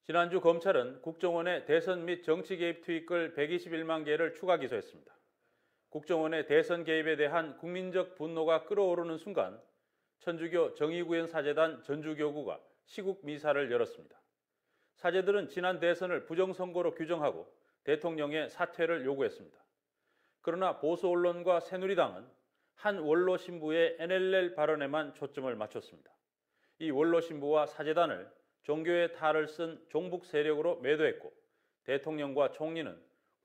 지난주 검찰은 국정원의 대선 및 정치 개입 투입글 121만 개를 추가 기소했습니다. 국정원의 대선 개입에 대한 국민적 분노가 끓어오르는 순간 천주교 정의구현 사제단 전주교구가 시국 미사를 열었습니다. 사제들은 지난 대선을 부정선거로 규정하고 대통령의 사퇴를 요구했습니다. 그러나 보수 언론과 새누리당은 한 원로 신부의 NLL 발언에만 초점을 맞췄습니다. 이 원로 신부와 사제단을 종교의 탈을 쓴 종북 세력으로 매도했고 대통령과 총리는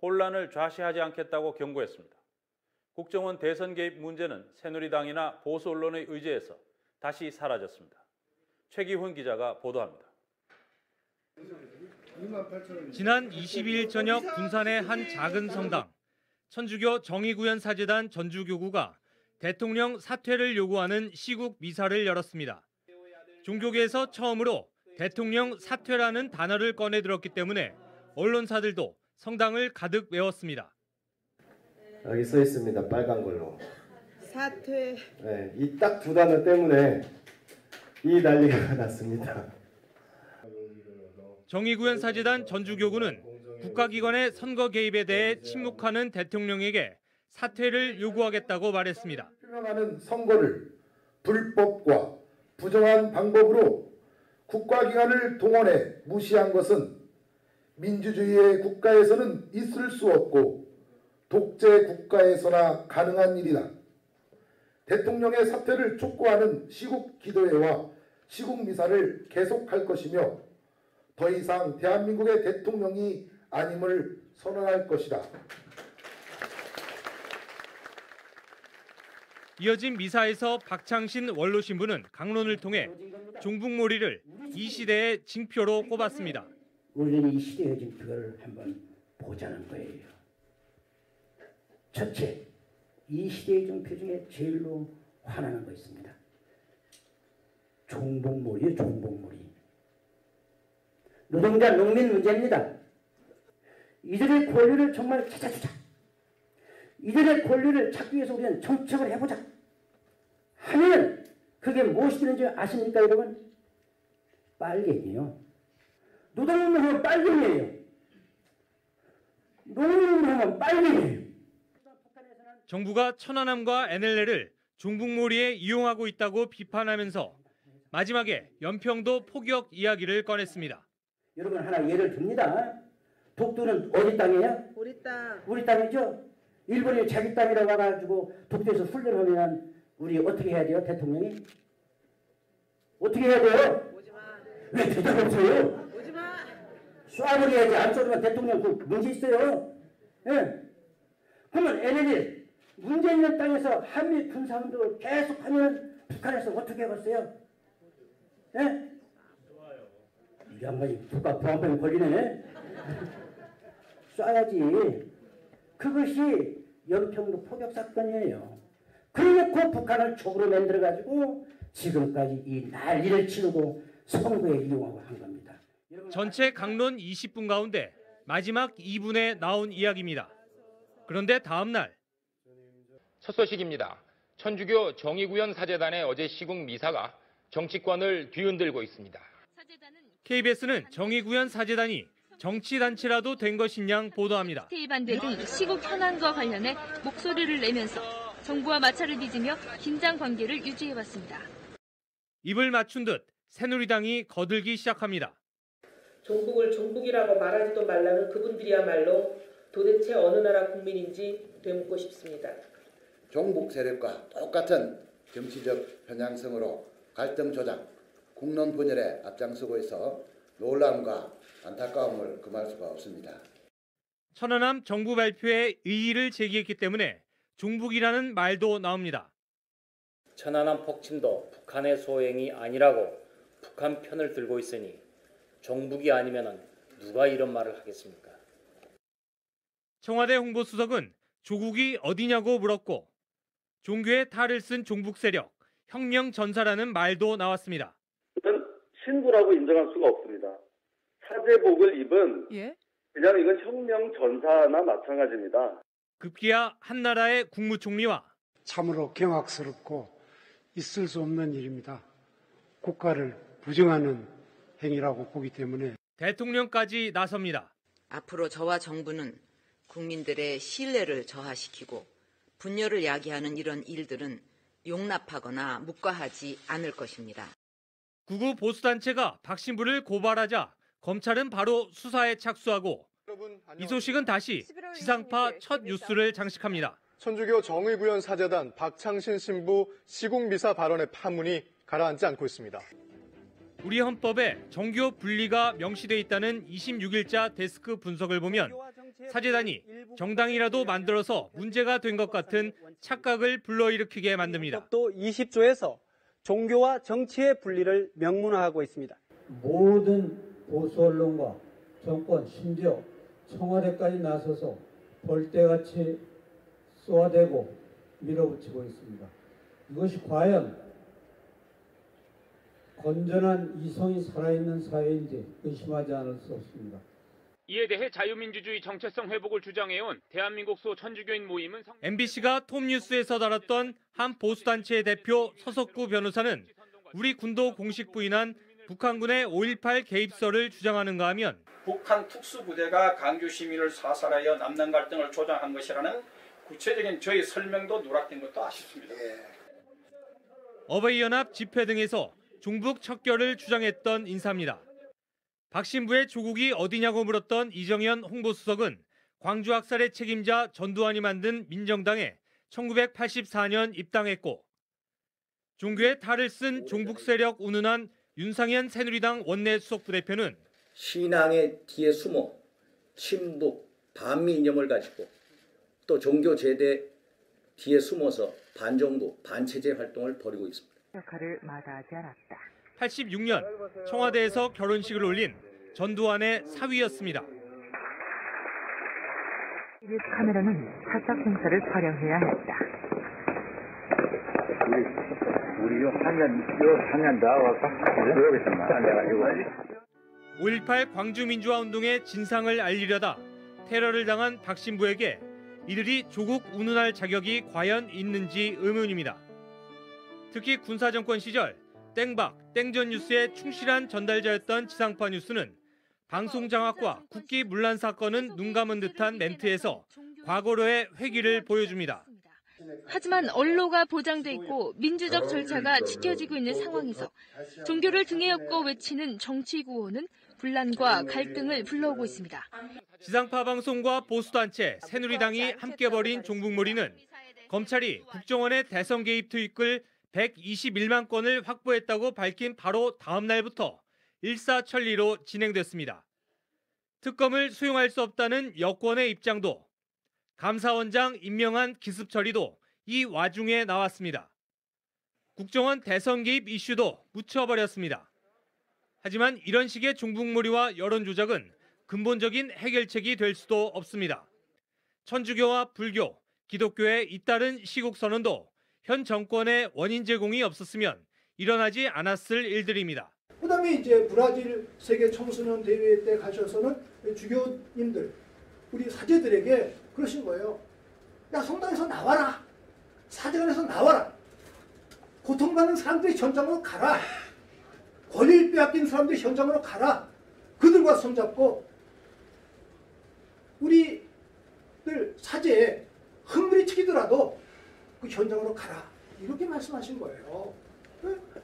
혼란을 좌시하지 않겠다고 경고했습니다. 국정원 대선 개입 문제는 새누리당이나 보수 언론의 의지에서 다시 사라졌습니다. 최기훈 기자가 보도합니다. 지난 22일 저녁 군산의 한 작은 성당, 천주교 정의구현 사제단 전주교구가 대통령 사퇴를 요구하는 시국 미사를 열었습니다. 종교계에서 처음으로 대통령 사퇴라는 단어를 꺼내 들었기 때문에 언론사들도 성당을 가득 메웠습니다. 여기 써 있습니다. 빨간 걸로. 사퇴. 네, 이 딱 두 단어 때문에 이 난리가 났습니다. 정의구현 사제단 전주교구는 국가기관의 선거 개입에 대해 침묵하는 대통령에게 사퇴를 요구하겠다고 말했습니다. 표명하는 선거를 불법과 부정한 방법으로 국가기관을 동원해 무시한 것은 민주주의의 국가에서는 있을 수 없고 독재 국가에서나 가능한 일이다. 대통령의 사퇴를 촉구하는 시국 기도회와 시국 미사를 계속할 것이며 더 이상 대한민국의 대통령이 아님을 선언할 것이다. 이어진 미사에서 박창신 원로 신부는 강론을 통해 종북몰이를 이 시대의 징표로 꼽았습니다. 우리는 이 시대의 징표를 한번 보자는 거예요. 첫째, 이 시대의 징표 중에 제일로 화나는 거 있습니다. 종북몰이요, 종북몰이. 노동자, 농민 문제입니다. 이들의 권리를 정말 찾아주자. 이들의 권리를 찾기 위해서 우리는 정책을 해보자 하면 그게 무엇이 되는지 아십니까, 여러분? 빨갱이요. 노동운동 하면 빨갱이에요. 농민운동 하면 빨갱이에요. 정부가 천안함과 NLL을 종북몰이에 이용하고 있다고 비판하면서 마지막에 연평도 포격 이야기를 꺼냈습니다. 여러분 하나 예를 듭니다. 독도는 어디 땅이에요? 우리 땅. 우리 땅이죠. 일본이 자기 땅이라고 와가지고 독도에서 훈련하면 우리 어떻게 해야 돼요? 대통령이? 어떻게 해야 돼요? 오지마. 왜 대답 없어요? 오지마. 쏴버려야지. 안 쏘면 대통령 그 문제 있어요. 예. 그러면 NLL 문제 있는 땅에서 한미 군사운동을 계속하면 북한에서 어떻게 하겠어요? 예? 이 양반이 국가 보안법에 걸리네. 쏴야지. 그것이 연평도 포격 사건이에요. 그래놓고 북한을 촉으로 만들어가지고 지금까지 이 난리를 치르고 선거에 이용하고 한 겁니다. 전체 강론 20분 가운데 마지막 2분에 나온 이야기입니다. 그런데 다음 날 첫 소식입니다. 천주교 정의구현 사제단의 어제 시국 미사가 정치권을 뒤흔들고 있습니다. KBS는 정의구현 사제단이 정치단체라도 된 것이냐 보도합니다. 테이반대 등 시국 현안과 관련해 목소리를 내면서 정부와 마찰을 빚으며 긴장 관계를 유지해왔습니다. 입을 맞춘 듯 새누리당이 거들기 시작합니다. 종북을 종북이라고 말하지도 말라는 그분들이야말로 도대체 어느 나라 국민인지 되묻고 싶습니다. 종북 세력과 똑같은 정치적 편향성으로 갈등 조장, 국론 분열에 앞장서고 있어 놀람과 안타까움을 금할 수가 없습니다. 천안함 정부 발표에 의의를 제기했기 때문에 종북이라는 말도 나옵니다. 천안함 폭침도 북한의 소행이 아니라고 북한 편을 들고 있으니 종북이 아니면 누가 이런 말을 하겠습니까? 청와대 홍보수석은 조국이 어디냐고 물었고 종교의 탈을 쓴 종북 세력, 혁명 전사라는 말도 나왔습니다. 신부라고 인정할 수가 없습니다. 사제복을 입은 그냥 이건 혁명 전사나 마찬가지입니다. 급기야 한나라의 국무총리와 참으로 경악스럽고 있을 수 없는 일입니다. 국가를 부정하는 행위라고 보기 때문에 대통령까지 나섭니다. 앞으로 저와 정부는 국민들의 신뢰를 저하시키고 분열을 야기하는 이런 일들은 용납하거나 묵과하지 않을 것입니다. 극우 보수단체가 박신부를 고발하자 검찰은 바로 수사에 착수하고 이 소식은 다시 지상파 첫 뉴스를 장식합니다. 천주교 정의구현 사재단 박창신 신부 시국미사 발언의 파문이 가라앉지 않고 있습니다. 우리 헌법에 정교 분리가 명시돼 있다는 26일자 데스크 분석을 보면 사재단이 정당이라도 만들어서 문제가 된 것 같은 착각을 불러일으키게 만듭니다. 또 20조에서 종교와 정치의 분리를 명문화하고 있습니다. 모든 보수 언론과 정권, 심지어 청와대까지 나서서 벌떼같이 쏘아대고 밀어붙이고 있습니다. 이것이 과연 건전한 이성이 살아있는 사회인지 의심하지 않을 수 없습니다. 이에 대해 자유민주주의 정체성 회복을 주장해온 대한민국소 천주교인 모임은 MBC가 톱뉴스에서 다뤘던 한 보수단체의 대표 서석구 변호사는 우리 군도 공식 부인한 북한군의 5.18 개입설을 주장하는가 하면 북한 특수부대가 강주 시민을 사살하여 남남 갈등을 조장한 것이라는 구체적인 저희 설명도 누락된 것도 아쉽습니다. 어버이연합 집회 등에서 종북 척결을 주장했던 인사입니다. 박신부의 조국이 어디냐고 물었던 이정현 홍보수석은 광주 학살의 책임자 전두환이 만든 민정당에 1984년 입당했고 종교의 탈을 쓴 종북 세력 운운한 윤상현 새누리당 원내 수석부대표는 신앙의 뒤에 숨어 친북, 반미 이념을 가지고 또 종교 제대 뒤에 숨어서 반정부, 반체제 활동을 벌이고 있습니다. 역할을 마다하지 않았다. 86년 청와대에서 결혼식을 올린 전두환의 사위였습니다. 카메라는 사적 행사를 촬영해야 했다. 우리요 한년 나와서 여기서만 앉아가지고 5.18 광주민주화운동의 진상을 알리려다 테러를 당한 박신부에게 이들이 조국 운운할 자격이 과연 있는지 의문입니다. 특히 군사정권 시절 땡박, 땡전 뉴스의 충실한 전달자였던 지상파 뉴스는 방송 장악과 국기 문란 사건은 눈 감은 듯한 멘트에서 과거로의 회귀를 보여줍니다. 하지만 언로가 보장돼 있고 민주적 절차가 지켜지고 있는 상황에서 종교를 등에 업고 외치는 정치 구호는 분란과 갈등을 불러오고 있습니다. 지상파 방송과 보수단체, 새누리당이 함께 벌인 종북몰이는 검찰이 국정원의 대선 개입 투입글 121만 건을 확보했다고 밝힌 바로 다음 날부터 일사천리로 진행됐습니다. 특검을 수용할 수 없다는 여권의 입장도 감사원장 임명한 기습 처리도 이 와중에 나왔습니다. 국정원 대선 개입 이슈도 묻혀버렸습니다. 하지만 이런 식의 종북몰이와 여론조작은 근본적인 해결책이 될 수도 없습니다. 천주교와 불교, 기독교의 잇따른 시국선언도 현 정권의 원인 제공이 없었으면 일어나지 않았을 일들입니다. 그다음에 이제 브라질 세계 청소년 대회 때 가셔서는 주교님들, 우리 사제들에게 그러신 거예요. 야, 성당에서 나와라. 사제관에서 나와라. 고통받는 사람들이 현장으로 가라. 권리를 빼앗긴 사람들이 현장으로 가라. 그들과 손잡고 우리들 사제에 흥물이 튀기더라도 그 현장으로 가라. 이렇게 말씀하신 거예요.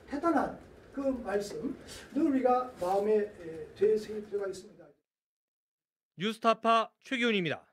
대단한 그 말씀 늘 우리가 마음에 되새길 필요가 있습니다. 뉴스타파 최기훈입니다.